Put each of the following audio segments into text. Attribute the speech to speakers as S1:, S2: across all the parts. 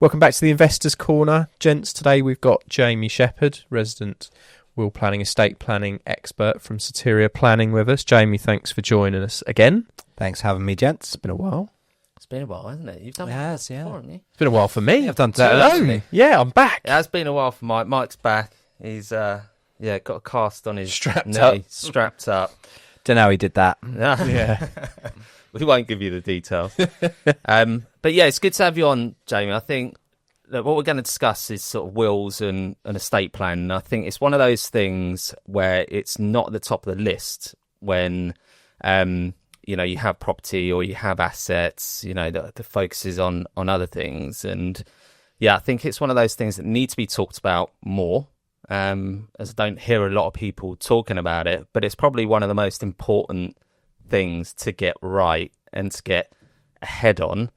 S1: Welcome back to the Investors Corner. Gents, today we've got Jamie Shepherd, resident will planning, estate planning expert from Soteria Planning with us. Jamie, thanks for joining us again.
S2: Thanks for having me, gents.
S1: It's been a while.
S3: It's been a while, hasn't it? You've done
S2: yeah.
S3: before, haven't you?
S1: It's been a while for me.
S2: I've done two,
S1: that alone.
S2: actually.
S1: Yeah, I'm back.
S3: It has been a while for Mike. Mike's back. He's got a cast on his
S1: Strapped
S3: knee.
S1: up.
S3: Strapped up.
S2: Don't know how he did that.
S1: Yeah.
S3: We won't give you the details. But yeah, it's good to have you on, Jamie. I think that what we're going to discuss is sort of wills and an estate plan. And I think it's one of those things where it's not at the top of the list when, you have property or you have assets, the focus is on other things. And yeah, I think it's one of those things that need to be talked about more, as I don't hear a lot of people talking about it, but it's probably one of the most important things to get right and to get ahead on,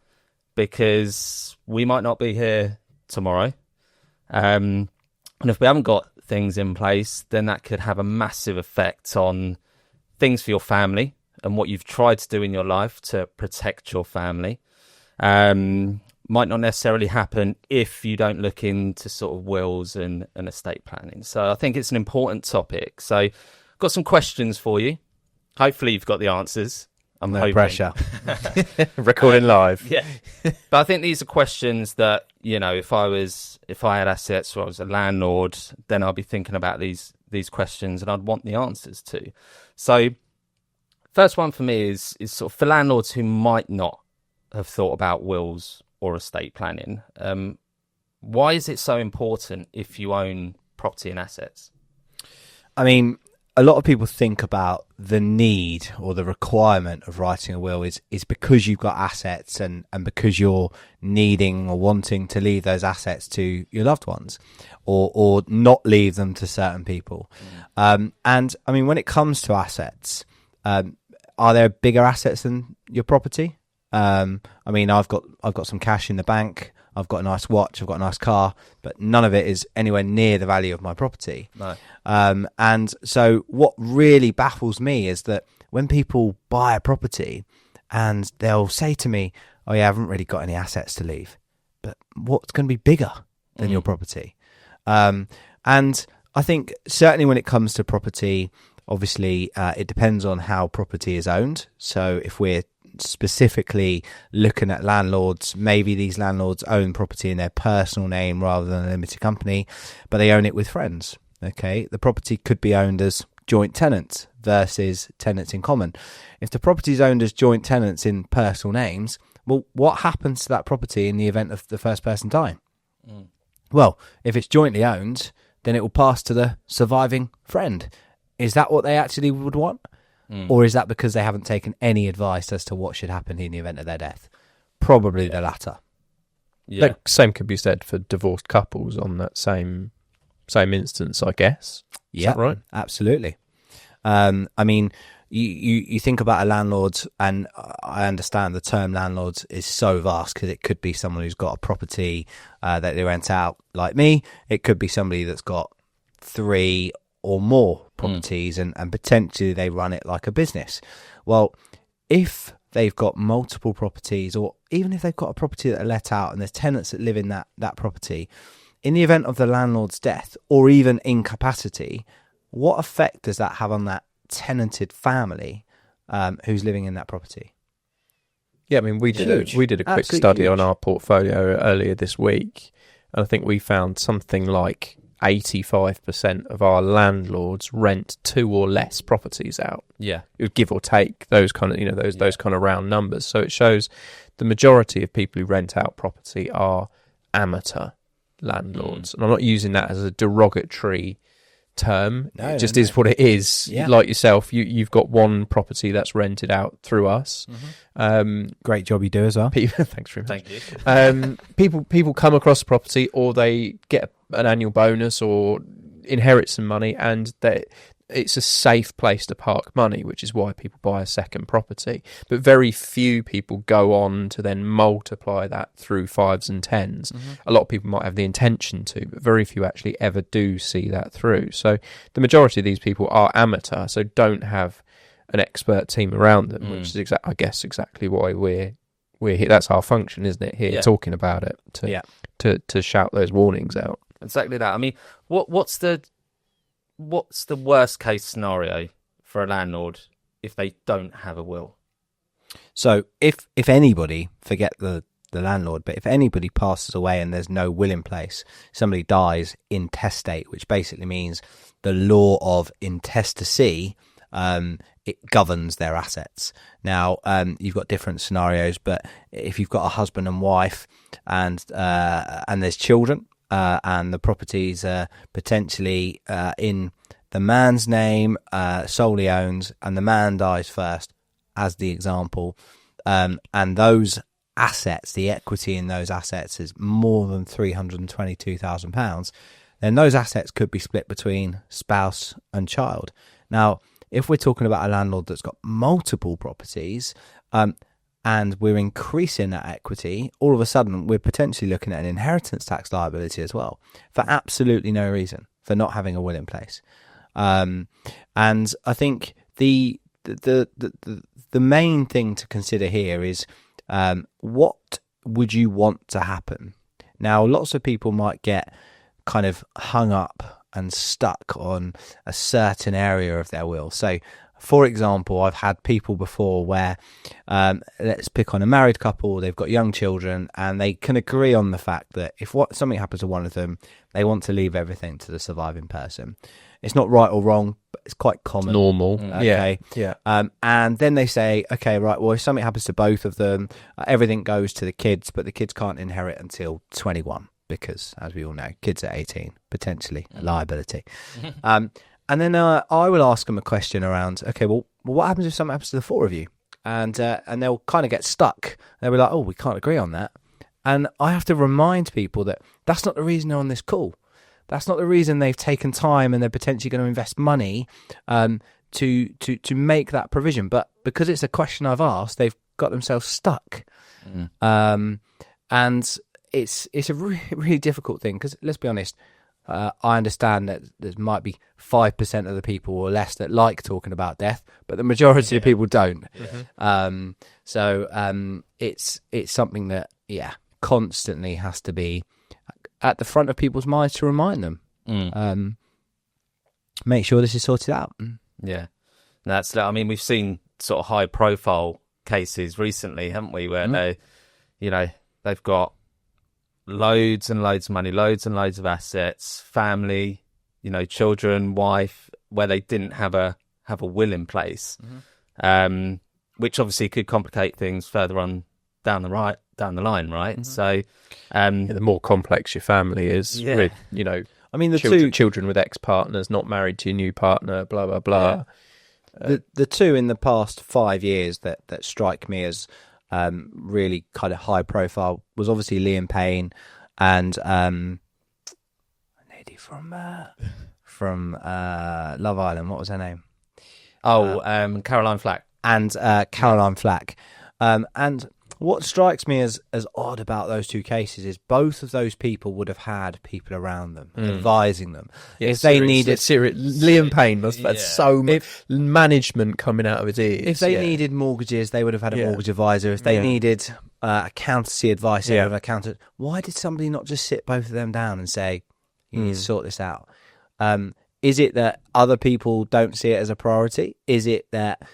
S3: because we might not be here tomorrow. And if we haven't got things in place, then that could have a massive effect on things for your family and what you've tried to do in your life to protect your family. Might not necessarily happen if you don't look into sort of wills and estate planning. So I think it's an important topic. So I've got some questions for you. Hopefully you've got the answers. I'm hoping.
S2: Pressure.
S1: Recording live.
S3: Yeah. But I think these are questions that, if I had assets or I was a landlord, then I'd be thinking about these questions and I'd want the answers to. So first one for me is sort of for landlords who might not have thought about wills or estate planning. Why is it so important if you own property and assets?
S2: I mean, a lot of people think about the need or the requirement of writing a will is because you've got assets and because you're needing or wanting to leave those assets to your loved ones or not leave them to certain people. And I mean, when it comes to assets, are there bigger assets than your property? I mean, I've got some cash in the bank. I've got a nice watch. I've got a nice car, but none of it is anywhere near the value of my property.
S3: No.
S2: And so what really baffles me is that when people buy a property and they'll say to me, oh yeah, I haven't really got any assets to leave, but what's going to be bigger than your property? And I think certainly when it comes to property, obviously it depends on how property is owned. So if we're specifically looking at landlords, maybe these landlords own property in their personal name rather than a limited company, but they own it with friends. Okay, the property could be owned as joint tenants versus tenants in common. If the property is owned as joint tenants in personal names, well, what happens to that property in the event of the first person dying? Well, if it's jointly owned, then it will pass to the surviving friend. Is that what they actually would want? Or is that because they haven't taken any advice as to what should happen in the event of their death? Probably the latter.
S3: Yeah.
S1: The same could be said for divorced couples on that same instance, I guess. Is that right?
S2: Absolutely. I mean, you think about a landlord, and I understand the term landlord is so vast because it could be someone who's got a property that they rent out, like me. It could be somebody that's got 3 or more properties and potentially they run it like a business. Well, if they've got multiple properties, or even if they've got a property that are let out and there's tenants that live in that property, in the event of the landlord's death or even incapacity, what effect does that have on that tenanted family who's living in that property?
S1: Yeah, I mean, we did a quick
S2: Absolutely
S1: study
S2: huge.
S1: on our portfolio earlier this week, and I think we found something like 85% of our landlords rent 2 or less properties out.
S3: Yeah.
S1: It would give or take those kind of, those kind of round numbers. So it shows the majority of people who rent out property are amateur landlords. And I'm not using that as a derogatory term.
S2: No,
S1: it just
S2: no.
S1: is what it is.
S2: Yeah.
S1: Like yourself, you've got one property that's rented out through us.
S2: Great job you do as well.
S1: Thanks very much.
S3: Thank you.
S1: People come across the property, or they get an annual bonus or inherit some money, and it's a safe place to park money, which is why people buy a second property. But very few people go on to then multiply that through 5s and 10s. A lot of people might have the intention to, but very few actually ever do see that through. So the majority of these people are amateur, so don't have an expert team around them, which is I guess exactly why we're we're here. That's our function, isn't it? Here,
S3: Yeah.
S1: talking about it to shout those warnings out.
S3: Exactly that. I mean, what's the worst case scenario for a landlord if they don't have a will?
S2: So if anybody, forget the landlord, but if anybody passes away and there's no will in place, somebody dies intestate, which basically means the law of intestacy, it governs their assets. Now, you've got different scenarios, but if you've got a husband and wife and there's children, and the properties are potentially in the man's name, solely owned, and the man dies first, as the example, and those assets, the equity in those assets is more than £322,000, then those assets could be split between spouse and child. Now, if we're talking about a landlord that's got multiple properties, and we're increasing that equity, all of a sudden we're potentially looking at an inheritance tax liability as well, for absolutely no reason, for not having a will in place. And I think the main thing to consider here is what would you want to happen? Now, lots of people might get kind of hung up and stuck on a certain area of their will. So, for example, I've had people before where, let's pick on a married couple, they've got young children, and they can agree on the fact that if something happens to one of them, they want to leave everything to the surviving person. It's not right or wrong, but it's quite common.
S1: It's normal.
S2: Okay.
S1: Yeah.
S2: And then they say, okay, right, well, if something happens to both of them, everything goes to the kids, but the kids can't inherit until 21 because, as we all know, kids at 18, potentially a liability. And then I will ask them a question around, okay, well, what happens if something happens to the four of you? And they'll kind of get stuck. They'll be like, oh, we can't agree on that. And I have to remind people that that's not the reason they're on this call. That's not the reason they've taken time and they're potentially going to invest money to make that provision. But because it's a question I've asked, they've got themselves stuck. And it's a really, really difficult thing because, let's be honest, I understand that there might be 5% of the people or less that like talking about death, but the majority of people don't. So it's something that, constantly has to be at the front of people's minds to remind them. Make sure this is sorted out.
S3: Yeah, I mean, we've seen sort of high profile cases recently, haven't we, where they've got loads and loads of money, loads and loads of assets, family, children, wife, where they didn't have a will in place, which obviously could complicate things further on down the line, right? So,
S1: the more complex your family is, with
S2: I mean,
S1: children with ex-partners, not married to your new partner, blah blah blah.
S2: The two in the past 5 years that strike me as really kind of high profile was obviously Liam Payne and a lady from Love Island. What was her name?
S3: Caroline Flack.
S2: And Caroline Flack. And what strikes me as odd about those two cases is both of those people would have had people around them advising them. If they needed
S1: Liam Payne must have had so much management coming out of his ears.
S2: If they needed mortgages, they would have had a mortgage advisor. If they needed accountancy advice, they would have an accountant. Why did somebody not just sit both of them down and say, you need to sort this out? Is it that other people don't see it as a priority? Is it that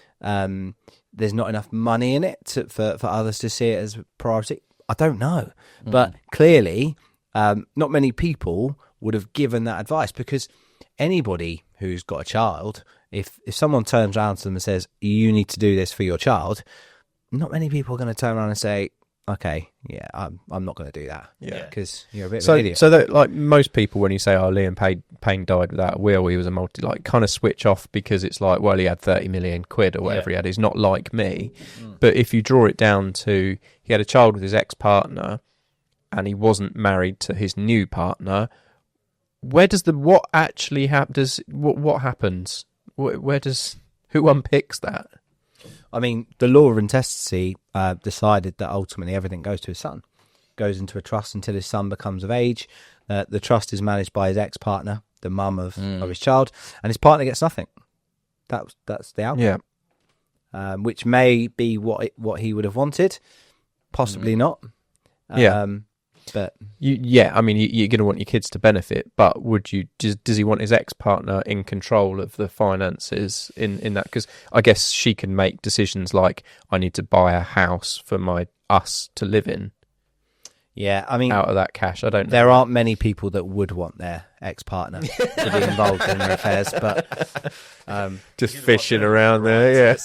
S2: there's not enough money in it for others to see it as a priority? I don't know. But clearly, not many people would have given that advice, because anybody who's got a child, if someone turns around to them and says, you need to do this for your child, not many people are going to turn around and say, okay, I'm not going to do that. Because you're a bit of an idiot.
S1: So that, like most people, when you say, Liam Payne died without a will, he was a kind of switch off, because it's like, well, he had 30 million quid or whatever he had. He's not like me. But if you draw it down to, he had a child with his ex-partner and he wasn't married to his new partner, what actually happens? What happens? Who unpicks that?
S2: I mean, the law of intestacy decided that ultimately everything goes to his son, goes into a trust until his son becomes of age. The trust is managed by his ex-partner, the mum of his child, and his partner gets nothing. That's the outcome. Which may be what he would have wanted. possibly not.
S1: Yeah.
S2: But
S1: I mean, you're going to want your kids to benefit, but would you? Does he want his ex-partner in control of the finances in that? Because I guess she can make decisions like, I need to buy a house for us to live in.
S2: yeah, I mean,
S1: Out of that cash, I don't know.
S2: there aren't many people that would want their ex-partner to be involved in their affairs, but
S1: Just fishing around there,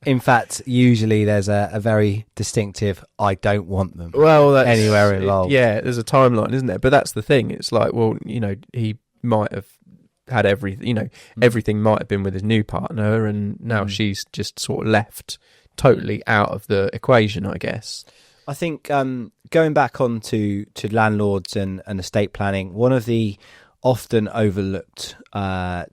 S2: in fact, usually there's a very distinctive "I don't want them"
S1: Well, that's
S2: anywhere involved.
S1: Yeah, there's a timeline, isn't there? But that's the thing. It's like, well, he might have had everything. Everything might have been with his new partner, and now she's just sort of left totally out of the equation, I guess.
S2: I think going back on to landlords and estate planning, one of the often overlooked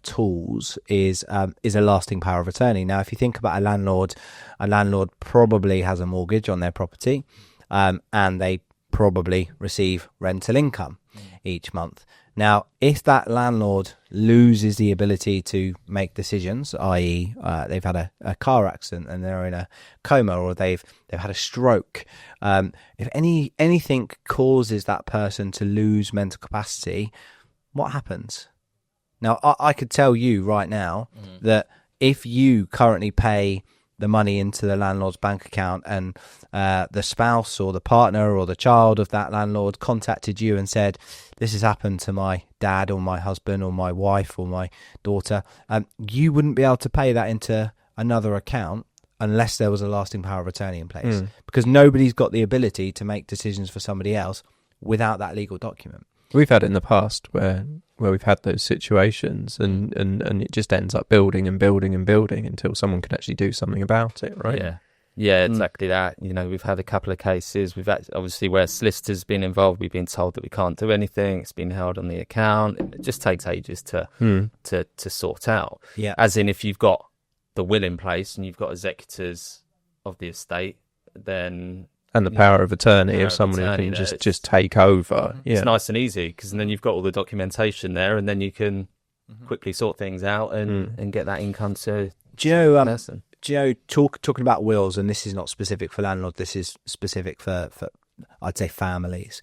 S2: tools is a lasting power of attorney. Now, if you think about a landlord probably has a mortgage on their property, and they probably receive rental income each month. Now, if that landlord loses the ability to make decisions, i.e., they've had a car accident and they're in a coma, or they've had a stroke, if anything causes that person to lose mental capacity, what happens? Now, I could tell you right now that if you currently pay the money into the landlord's bank account, and the spouse or the partner or the child of that landlord contacted you and said, this has happened to my dad or my husband or my wife or my daughter, you wouldn't be able to pay that into another account unless there was a lasting power of attorney in place, because nobody's got the ability to make decisions for somebody else without that legal document.
S1: We've had it in the past where we've had those situations, and it just ends up building and building and building until someone can actually do something about it, right?
S3: Yeah, exactly that. We've had a couple of cases. We've had, obviously, where solicitors been involved. We've been told that we can't do anything. It's been held on the account. It just takes ages to sort out.
S2: Yeah,
S3: as in, if you've got the will in place and you've got executors of the estate, then.
S1: And the power of attorney of someone who can just take over. Yeah.
S3: It's nice and easy, because then you've got all the documentation there, and then you can quickly sort things out and get that income to person.
S2: Do you know, talking about wills, and this is not specific for landlords, this is specific for I'd say families.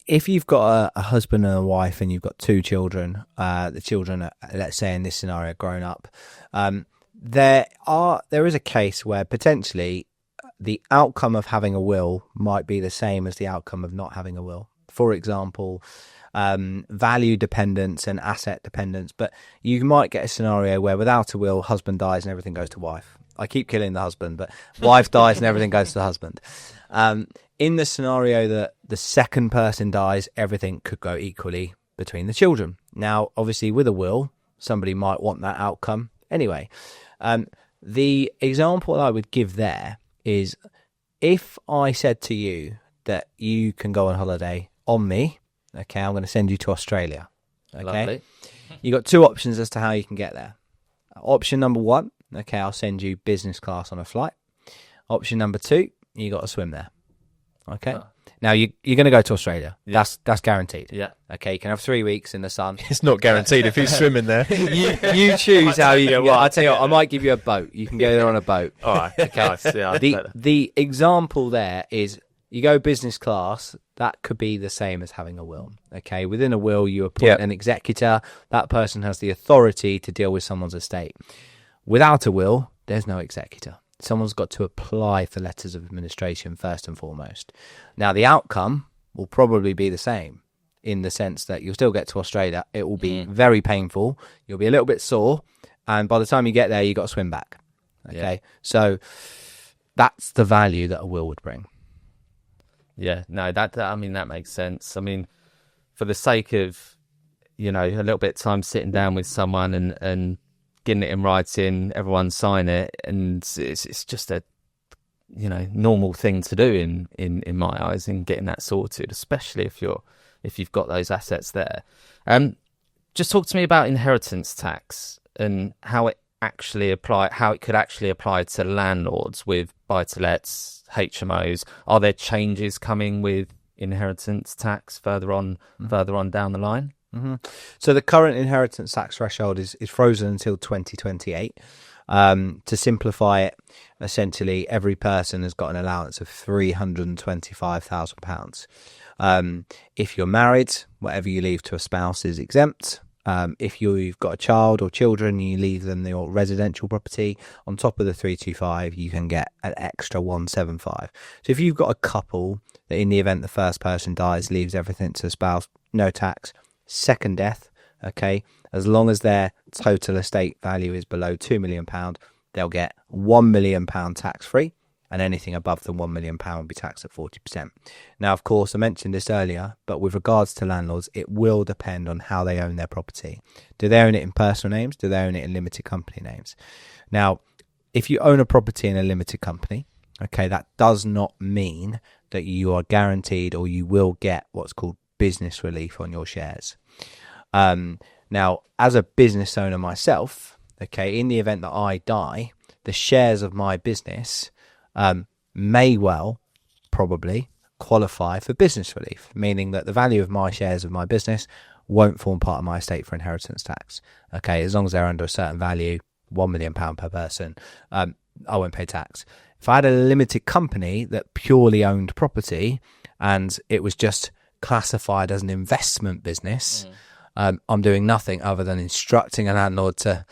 S2: If you've got a husband and a wife and you've got two children, the children are, let's say in this scenario, grown up, there is a case where potentially the outcome of having a will might be the same as the outcome of not having a will. For example, value dependence and asset dependence. But you might get a scenario where without a will, husband dies and everything goes to wife. I keep killing the husband, but wife dies and everything goes to the husband. In the scenario that the second person dies, everything could go equally between the children. Now, obviously, with a will, somebody might want that outcome anyway. The example I would give there is, if I said to you that you can go on holiday on me, okay, I'm going to send you to Australia. Okay,
S3: Lovely.
S2: You got two options as to how you can get there. Option number one, okay, I'll send you business class on a flight. Option number two, you got to swim there. Okay.
S3: Oh.
S2: Now you're going to go to Australia.
S3: Yeah.
S2: That's guaranteed.
S3: Yeah.
S2: Okay. You can have 3 weeks in the sun.
S1: It's not guaranteed if he's swimming there.
S2: You choose how you can. Well, I tell you what, I might give you a boat. You can go there on a boat.
S3: All right. Okay. Nice. Yeah,
S2: the example there is, you go business class. That could be the same as having a will. Okay. Within a will, you appoint an executor. That person has the authority to deal with someone's estate. Without a will, there's no executor. Someone's got to apply for letters of administration first and foremost. Now, the outcome will probably be the same, in the sense that you'll still get to Australia. It will be very painful. You'll be a little bit sore. And by the time you get there, you've got to swim back. Okay. Yeah. So that's the value that a will would bring.
S3: Yeah. No, that makes sense. I mean, for the sake of, a little bit of time sitting down with someone and getting it in writing, everyone sign it, and it's just a normal thing to do in my eyes, in getting that sorted, especially if you've got those assets there. Just talk to me about inheritance tax and how it could actually apply to landlords with buy-to-lets, HMOs. Are there changes coming with inheritance tax further on down the line?
S2: Mm-hmm. So the current inheritance tax threshold is frozen until 2028. To simplify it, essentially, every person has got an allowance of £325,000. If you're married, whatever you leave to a spouse is exempt. If you've got a child or children, you leave them your residential property. On top of the 325, you can get an extra 175. So if you've got a couple that, in the event the first person dies, leaves everything to the spouse, no tax. Second death, okay, as long as their total estate value is below £2 million, they'll get £1 million tax free. And anything above the £1 million will be taxed at 40%. Now, of course, I mentioned this earlier, but with regards to landlords, it will depend on how they own their property. Do they own it in personal names? Do they own it in limited company names? Now, if you own a property in a limited company, okay, that does not mean that you are guaranteed or you will get what's called business relief on your shares. Now, as a business owner myself, okay, in the event that I die, the shares of my business may well probably qualify for business relief, meaning that the value of my shares of my business won't form part of my estate for inheritance tax. Okay, as long as they're under a certain value, £1 million per person, I won't pay tax. If I had a limited company that purely owned property and it was just classified as an investment business, I'm doing nothing other than instructing a landlord to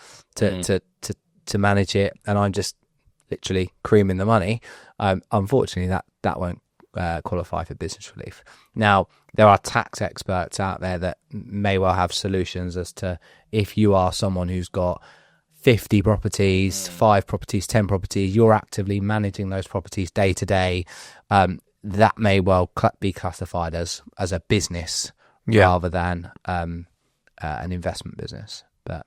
S2: manage it, and I'm just literally creaming the money. Unfortunately, that won't qualify for business relief. Now, there are tax experts out there that may well have solutions as to if you are someone who's got 50 properties, 5 properties, 10 properties, you're actively managing those properties day to day, that may well be classified as a business rather than an investment business. But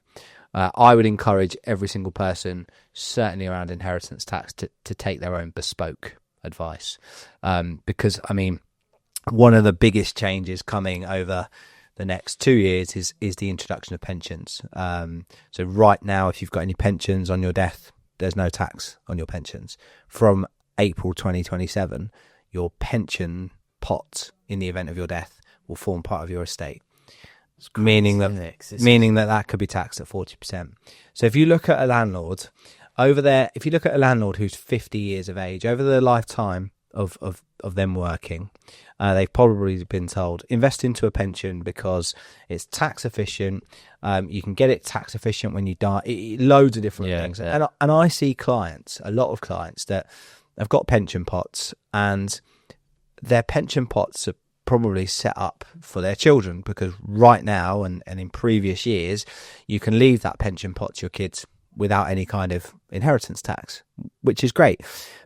S2: I would encourage every single person, certainly around inheritance tax, to take their own bespoke advice. Because, I mean, one of the biggest changes coming over the next 2 years is the introduction of pensions. So right now, if you've got any pensions on your death, there's no tax on your pensions. From April 2027, your pension pot in the event of your death will form part of your estate. Meaning that could be taxed at 40%. So if you look at a landlord over there, if you look at a landlord who's 50 years of age, over the lifetime of them working, they've probably been told, invest into a pension because it's tax efficient. You can get it tax efficient when you die. Loads of different things. Yeah. And I see a lot of clients that have got pension pots, and their pension pots are probably set up for their children, because right now and in previous years, you can leave that pension pot to your kids without any kind of inheritance tax, which is great.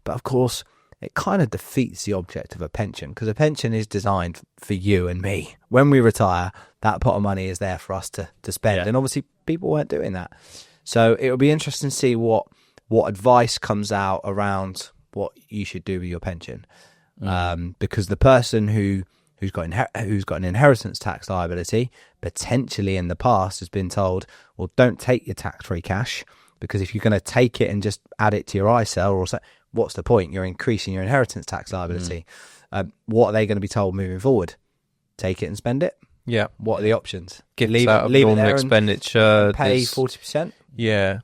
S2: But of course, it kind of defeats the object of a pension, because a pension is designed for you and me. When we retire, that pot of money is there for us to spend. Yeah. And obviously people weren't doing that. So it will be interesting to see what advice comes out around what you should do with your pension. Because the person who's got an inheritance tax liability, potentially in the past has been told, well, don't take your tax-free cash, because if you're going to take it and just add it to your ISA or so, what's the point? You're increasing your inheritance tax liability. What are they going to be told moving forward? Take it and spend it?
S1: Yeah.
S2: What are the options?
S1: Leave it there expenditure.
S2: Pay 40%?
S1: Yeah.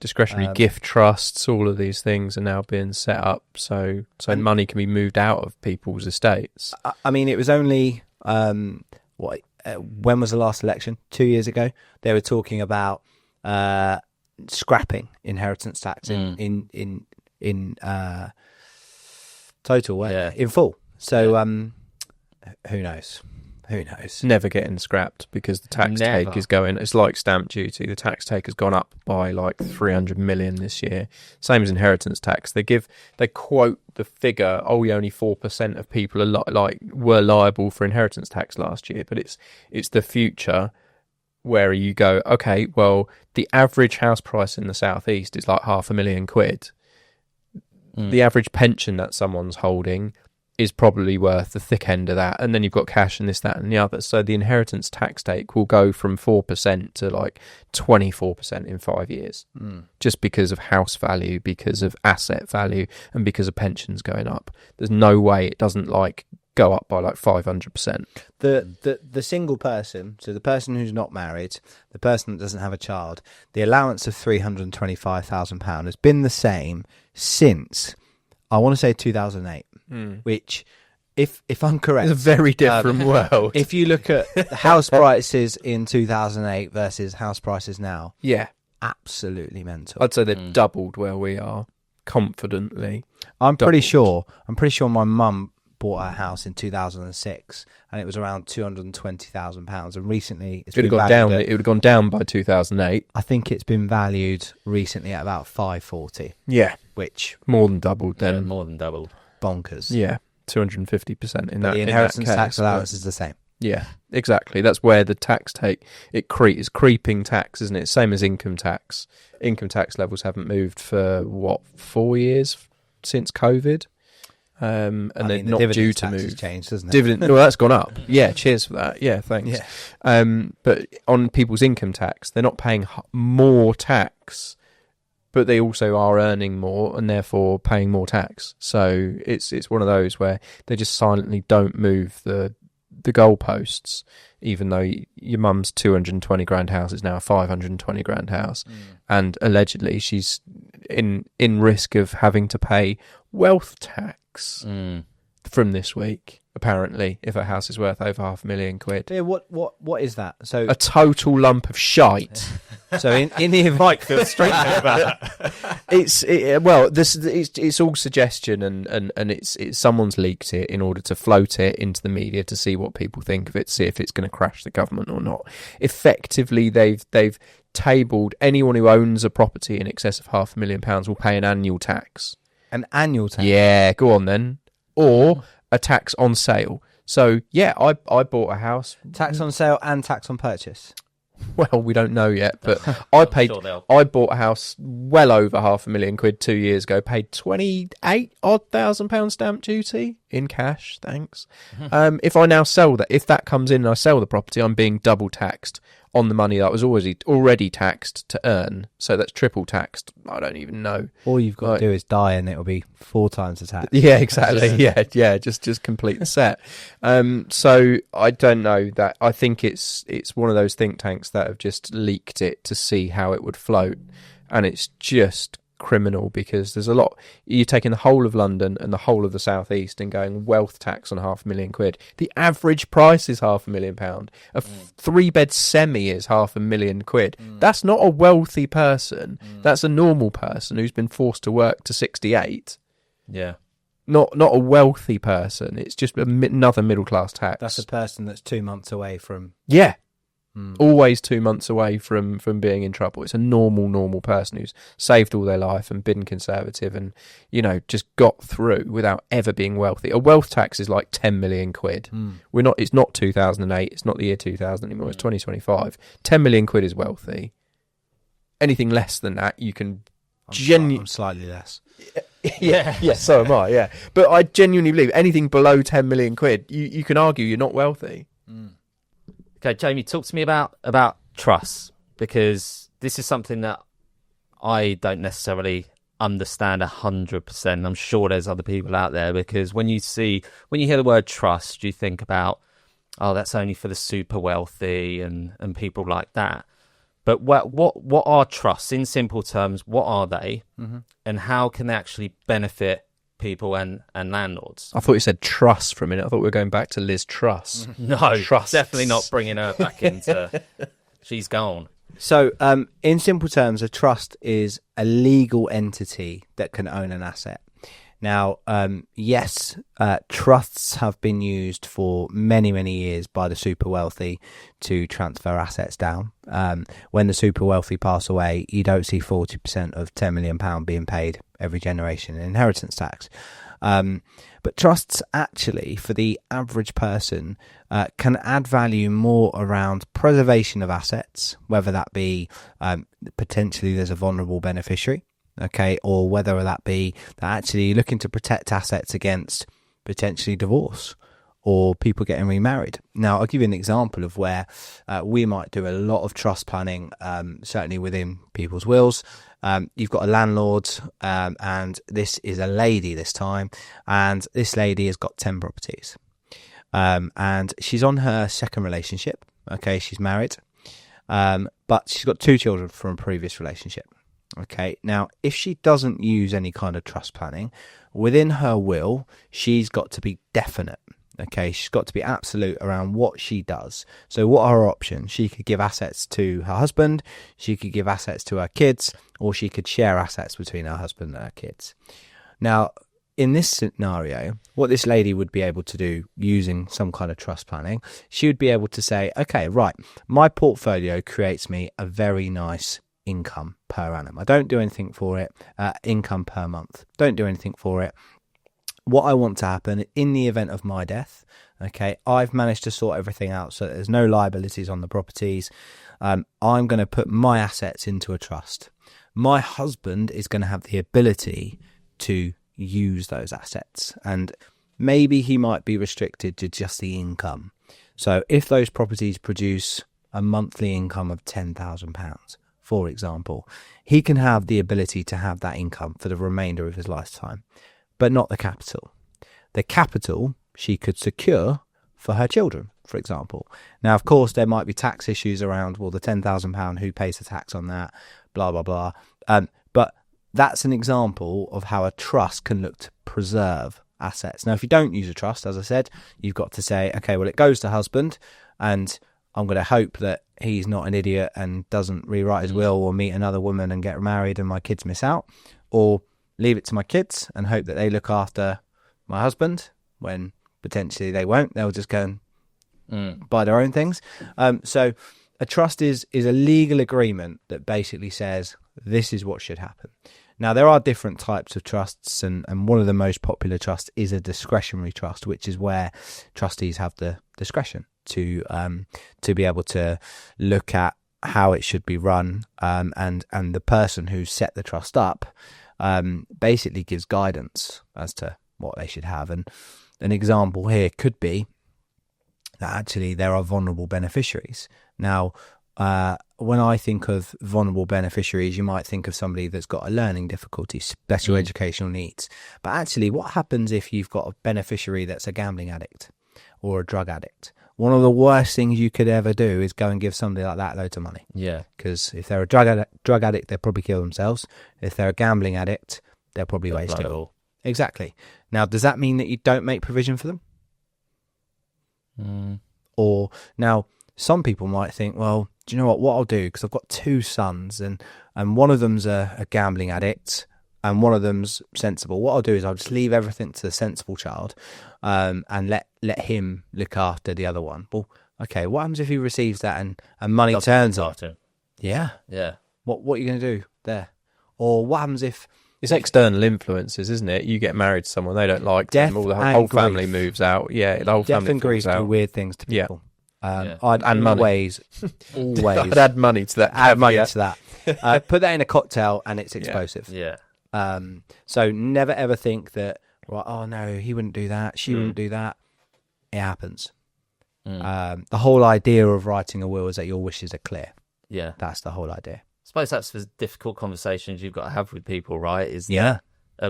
S1: Discretionary gift trusts, all of these things are now being set up so money can be moved out of people's estates.
S2: I mean, it was only when was the last election? 2 years ago. They were talking about scrapping inheritance tax in total, in full. So who knows? Who knows?
S1: Never getting scrapped, because the tax take is going. It's like stamp duty. The tax take has gone up by like 300 million this year. Same as inheritance tax. They quote the figure. Only 4% of people were liable for inheritance tax last year. But it's the future where you go, okay, well, the average house price in the southeast is like £500,000. The average pension that someone's holding is probably worth the thick end of that, and then you've got cash and this, that, and the other. So the inheritance tax take will go from 4% to like 24% in 5 years, just because of house value, because of asset value, and because of pensions going up. There's no way it doesn't go up by like 500%.
S2: The single person, so the person who's not married, the person that doesn't have a child, the allowance of £325,000 has been the same since, I want to say 2008, which, if I'm correct,
S1: It's a very different world.
S2: if you look at house prices in 2008 versus house prices now,
S1: Yeah,
S2: absolutely mental.
S1: I'd say they've doubled where we are, confidently.
S2: I'm pretty sure my mum bought a house in 2006 and it was around £220,000, and recently it's
S1: It would
S2: been
S1: have gone down.
S2: valued
S1: It would have gone down by 2008.
S2: I think it's been valued recently at about 540,
S1: Yeah,
S2: which
S1: more than doubled
S3: Yeah,
S1: then.
S3: more than doubled.
S2: bonkers.
S1: Yeah, 250% in
S2: But
S1: that.
S2: the
S1: in
S2: inheritance
S1: that
S2: tax
S1: case,
S2: allowance
S1: but-
S2: is the same.
S1: Yeah, exactly. That's where the tax it's creeping tax, isn't it? Same as income tax. Income tax levels haven't moved for 4 years since COVID, and
S2: I
S1: they're
S2: mean, the
S1: not due
S2: dividend
S1: to
S2: tax has
S1: move.
S2: changed, hasn't it?
S1: Dividend, well, that's gone up. Yeah, cheers for that. Yeah, thanks.
S2: Yeah.
S1: But on people's income tax, they're not paying more tax, but they also are earning more and therefore paying more tax. So it's one of those where they just silently don't move the goalposts, even though your mum's 220 grand house is now a 520 grand house, and allegedly she's in risk of having to pay wealth tax from this week. Apparently, if her house is worth over £500,000,
S2: Yeah, what is that? So
S1: a total lump of shite.
S2: so in the event,
S3: Mike feels straight about that.
S1: It's all suggestion, and it's someone's leaked it in order to float it into the media to see what people think of it, see if it's going to crash the government or not. Effectively, they've tabled anyone who owns a property in excess of £500,000 will pay an annual tax.
S2: an annual tax.
S1: Yeah, go on then, or a tax on sale. So yeah, I bought a house.
S2: Tax on sale and tax on purchase.
S1: Well, we don't know yet, but I bought a house well over £500,000 2 years ago, paid 28,000 pound stamp duty in cash, thanks. If I now sell that, if that comes in and I sell the property, I'm being double taxed on the money that was already taxed to earn. So that's triple taxed. I don't even know.
S2: All you've got to do is die and it'll be 4 times the tax.
S1: Yeah, exactly. Yeah. Just complete the set. So I don't know that. I think it's one of those think tanks that have just leaked it to see how it would float, and it's just criminal because there's a lot. You're taking the whole of London and the whole of the southeast and going wealth tax on £500,000. The average price is £500,000. A 3-bed semi is £500,000. That's not a wealthy person. That's a normal person who's been forced to work to 68.
S3: Yeah.
S1: Not a wealthy person. It's just another middle class tax.
S2: That's a person that's 2 months away from.
S1: Yeah. Always 2 months away from being in trouble. It's a normal person who's saved all their life and been conservative and, just got through without ever being wealthy. A wealth tax is like 10 million quid. It's not 2008. It's not the year 2000 anymore. It's 2025. 10 million quid is wealthy. Anything less than that, you can
S2: I'm slightly less.
S1: yeah, so am I, yeah. But I genuinely believe anything below 10 million quid, you can argue you're not wealthy.
S3: Okay, Jamie, talk to me about trusts, because this is something that I don't necessarily understand 100%. I'm sure there's other people out there, because when you hear the word trust, you think about, oh, that's only for the super wealthy and people like that. But what are trusts? In simple terms, what are they, and how can they actually benefit people and landlords?
S1: I thought you said Truss for a minute. I thought we were going back to Liz Truss.
S3: No,
S1: Trusts.
S3: definitely not bringing her back into. She's gone.
S2: So, in simple terms, a trust is a legal entity that can own an asset. Now, yes, trusts have been used for many, many years by the super wealthy to transfer assets down. When the super wealthy pass away, you don't see 40% of £10 million being paid every generation in inheritance tax. But trusts actually, for the average person, can add value more around preservation of assets, whether that be potentially there's a vulnerable beneficiary, okay, or whether that be that actually looking to protect assets against potentially divorce or people getting remarried. Now, I'll give you an example of where we might do a lot of trust planning, certainly within people's wills. You've got a landlord, and this is a lady this time, and this lady has got 10 properties. and she's on her second relationship. Okay, she's married, but she's got 2 children from a previous relationship. Okay, now if she doesn't use any kind of trust planning, within her will, she's got to be definite. Okay, she's got to be absolute around what she does. So what are her options? She could give assets to her husband, she could give assets to her kids, or she could share assets between her husband and her kids. Now, in this scenario, what this lady would be able to do using some kind of trust planning, she would be able to say, okay, right, my portfolio creates me a very nice income per annum. I don't do anything for it. Income per month. Don't do anything for it. What I want to happen in the event of my death, okay, I've managed to sort everything out so that there's no liabilities on the properties. I'm going to put my assets into a trust. My husband is going to have the ability to use those assets, and maybe he might be restricted to just the income. So if those properties produce a monthly income of £10,000, for example, he can have the ability to have that income for the remainder of his lifetime, but not the capital. The capital she could secure for her children, for example. Now, of course, there might be tax issues around, well, the £10,000, who pays the tax on that, blah, blah, blah. But that's an example of how a trust can look to preserve assets. Now, if you don't use a trust, as I said, you've got to say, okay, well, it goes to husband, and I'm going to hope that he's not an idiot and doesn't rewrite his will or meet another woman and get married and my kids miss out, or leave it to my kids and hope that they look after my husband when potentially they won't. They'll just go and buy their own things. So a trust is a legal agreement that basically says this is what should happen. Now, there are different types of trusts, and one of the most popular trusts is a discretionary trust, which is where trustees have the discretion to be able to look at how it should be run, and the person who set the trust up basically gives guidance as to what they should have. And an example here could be that actually there are vulnerable beneficiaries. Now, when I think of vulnerable beneficiaries, you might think of somebody that's got a learning difficulty, special educational needs. But actually, what happens if you've got a beneficiary that's a gambling addict or a drug addict? One of the worst things you could ever do is go and give somebody like that loads of money. Yeah. Because if they're a drug addict, they'll probably kill themselves. If they're a gambling addict, they'll probably waste it all. Exactly. Now, does that mean that you don't make provision for them? Or now, some people might think, well, do you know what I'll do? Because I've got 2 sons, and one of them's a gambling addict and one of them's sensible. What I'll do is I'll just leave everything to the sensible child, and let him look after the other one. Well, okay, what happens if he receives that and money turns on? Yeah. What are you going to do there? Or what happens if...
S1: It's external influences, isn't it? You get married to someone, they don't like them, all the whole family moves out. Yeah, the whole family
S2: and grief do weird things to people.
S1: Yeah.
S2: I'd always
S1: I'd add money to that.
S2: Add money to that. Put that in a cocktail and it's explosive.
S3: Yeah.
S2: So never ever think that, well, oh no, he wouldn't do that, she wouldn't do that. It happens. The whole idea of writing a will is that your wishes are clear.
S3: Yeah.
S2: That's the whole idea.
S3: I suppose that's the difficult conversations you've got to have with people, right? Is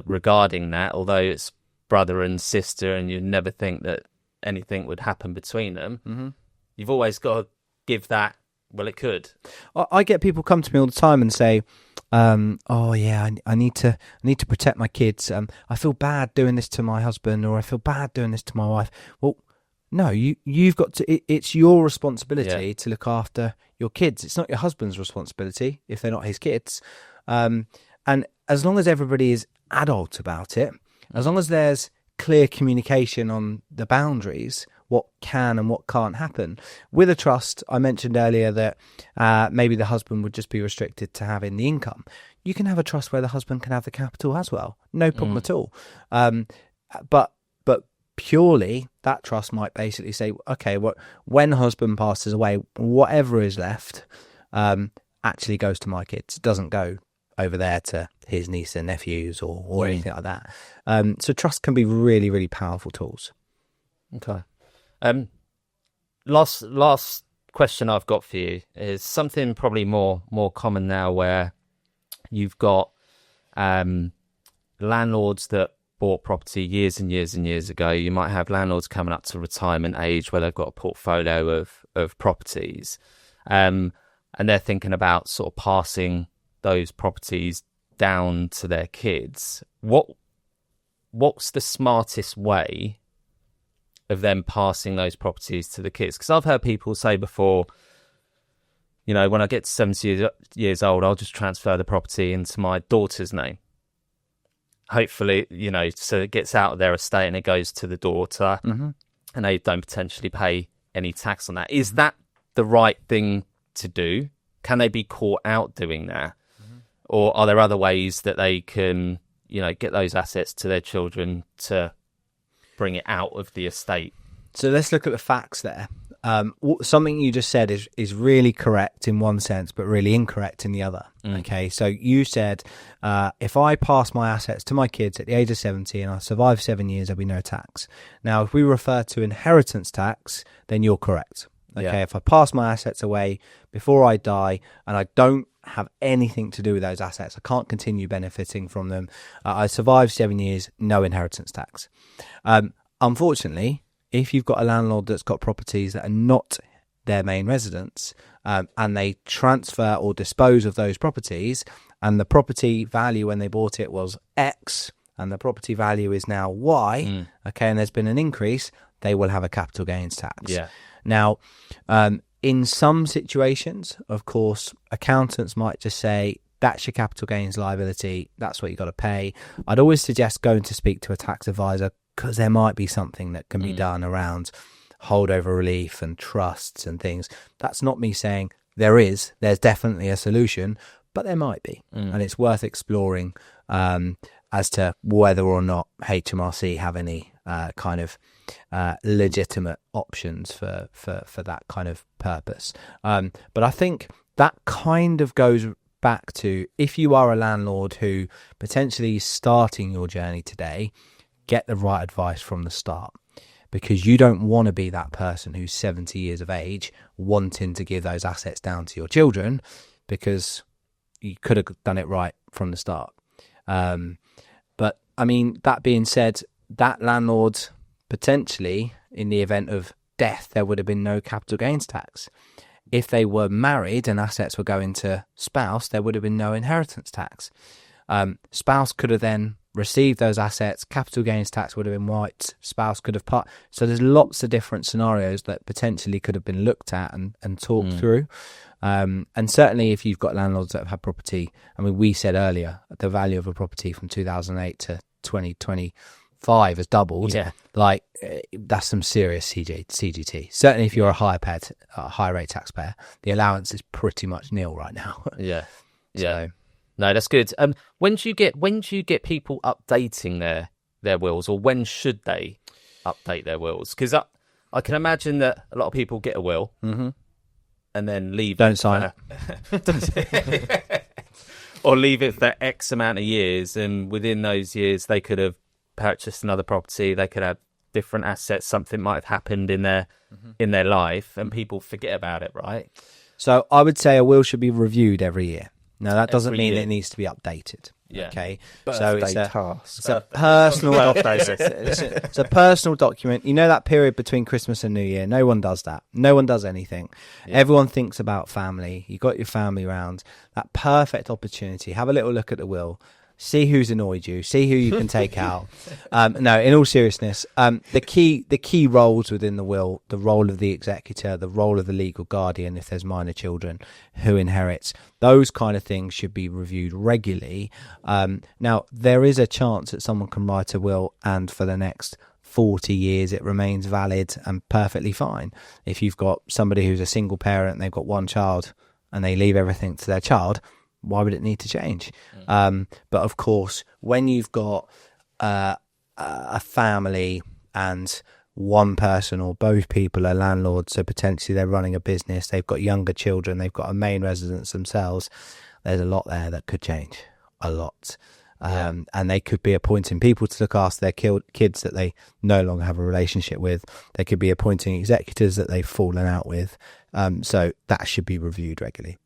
S3: regarding that, although it's brother and sister and you never think that anything would happen between them, you've always got to give that, well, it could.
S2: I get people come to me all the time and say, oh yeah, I need to protect my kids. I feel bad doing this to my husband, or I feel bad doing this to my wife. Well, no, you've got to. It's your responsibility to look after your kids. It's not your husband's responsibility if they're not his kids. And as long as everybody is adult about it, as long as there's clear communication on the boundaries, what can and what can't happen. With a trust, I mentioned earlier that maybe the husband would just be restricted to having the income. You can have a trust where the husband can have the capital as well. No problem at all. But purely, that trust might basically say, okay, when husband passes away, whatever is left actually goes to my kids. It doesn't go over there to his niece and nephews or anything like that. So trust can be really, really powerful tools.
S3: Okay. Last question I've got for you is something probably more common now, where you've got landlords that bought property years and years and years ago. You might have landlords coming up to retirement age where they've got a portfolio of properties, and they're thinking about sort of passing those properties down to their kids. What's the smartest way of them passing those properties to the kids? Because I've heard people say before, when I get to 70 years old, I'll just transfer the property into my daughter's name. Hopefully, so it gets out of their estate and it goes to the daughter, and they don't potentially pay any tax on that. Is that the right thing to do? Can they be caught out doing that? Or are there other ways that they can, get those assets to their children to bring it out of the estate?
S2: So let's look at the facts there. Something you just said is really correct in one sense, but really incorrect in the other. Okay, so you said if I pass my assets to my kids at the age of 70 and I survive 7 years, there'll be no tax. Now, if we refer to inheritance tax, then you're correct. Okay, if I pass my assets away before I die and I don't have anything to do with those assets, I can't continue benefiting from them, I survive 7 years, no inheritance tax. Unfortunately, if you've got a landlord that's got properties that are not their main residence, and they transfer or dispose of those properties, and the property value when they bought it was X, and the property value is now Y, okay, and there's been an increase, they will have a capital gains tax.
S3: Yeah.
S2: Now, in some situations, of course, accountants might just say, that's your capital gains liability, that's what you got to pay. I'd always suggest going to speak to a tax advisor, because there might be something that can be done around holdover relief and trusts and things. That's not me saying there's definitely a solution, but there might be. And it's worth exploring as to whether or not HMRC have any kind of legitimate options for that kind of purpose. But I think that kind of goes back to, if you are a landlord who potentially is starting your journey today, get the right advice from the start, because you don't want to be that person who's 70 years of age wanting to give those assets down to your children, because you could have done it right from the start. But I mean, that being said, that landlord potentially, in the event of death, there would have been no capital gains tax. If they were married and assets were going to spouse, there would have been no inheritance tax. Spouse could have then received those assets, capital gains tax would have been wiped, spouse could have part. So there's lots of different scenarios that potentially could have been looked at and talked through. And certainly if you've got landlords that have had property, I mean, we said earlier, the value of a property from 2008 to 2025 has doubled.
S3: Yeah.
S2: Like, that's some serious CGT. Certainly if you're a high rate taxpayer, the allowance is pretty much nil right now.
S3: Yeah.
S2: So,
S3: no, that's good. When do you get people updating their wills, or when should they update their wills? Because I can imagine that a lot of people get a will and then leave.
S2: Don't sign
S3: it. Or leave it for X amount of years, and within those years they could have purchased another property, they could have different assets, something might have happened in their life, and people forget about it, right?
S2: So I would say a will should be reviewed every year. Now, that doesn't mean it needs to be updated.
S3: Yeah.
S2: Okay.
S1: So
S2: it's a
S1: personal
S2: it's a personal document. You know, that period between Christmas and New Year, no one does that. No one does anything. Yeah. Everyone thinks about family. You got your family round. That perfect opportunity. Have a little look at the will. See who's annoyed you. See who you can take out. No, in all seriousness, the key roles within the will, the role of the executor, the role of the legal guardian if there's minor children, who inherits, those kind of things should be reviewed regularly. Now, there is a chance that someone can write a will and for the next 40 years it remains valid and perfectly fine. If you've got somebody who's a single parent and they've got one child and they leave everything to their child, why would it need to change? But of course, when you've got a family and one person or both people are landlords, so potentially they're running a business, they've got younger children, they've got a main residence themselves, there's a lot there that could change, a lot. And they could be appointing people to look after their kids that they no longer have a relationship with. They could be appointing executors that they've fallen out with. So that should be reviewed regularly.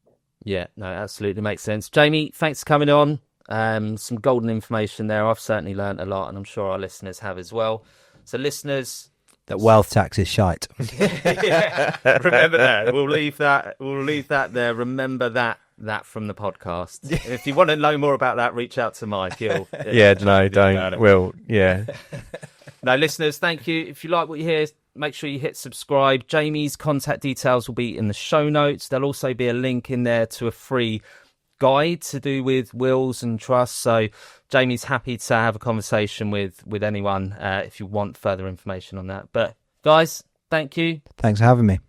S3: Yeah, no, absolutely makes sense. Jamie, thanks for coming on. Some golden information there. I've certainly learnt a lot, and I'm sure our listeners have as well. So listeners,
S2: that wealth tax is shite.
S3: yeah, remember that. We'll leave that there. Remember that from the podcast. If you want to know more about that, reach out to Mike. Don't.
S1: Well, yeah.
S3: No, listeners, thank you. If you like what you hear, make sure you hit subscribe. Jamie's contact details will be in the show notes. There'll also be a link in there to a free guide to do with wills and trusts. So Jamie's happy to have a conversation with anyone if you want further information on that. But guys, thank you.
S2: Thanks for having me.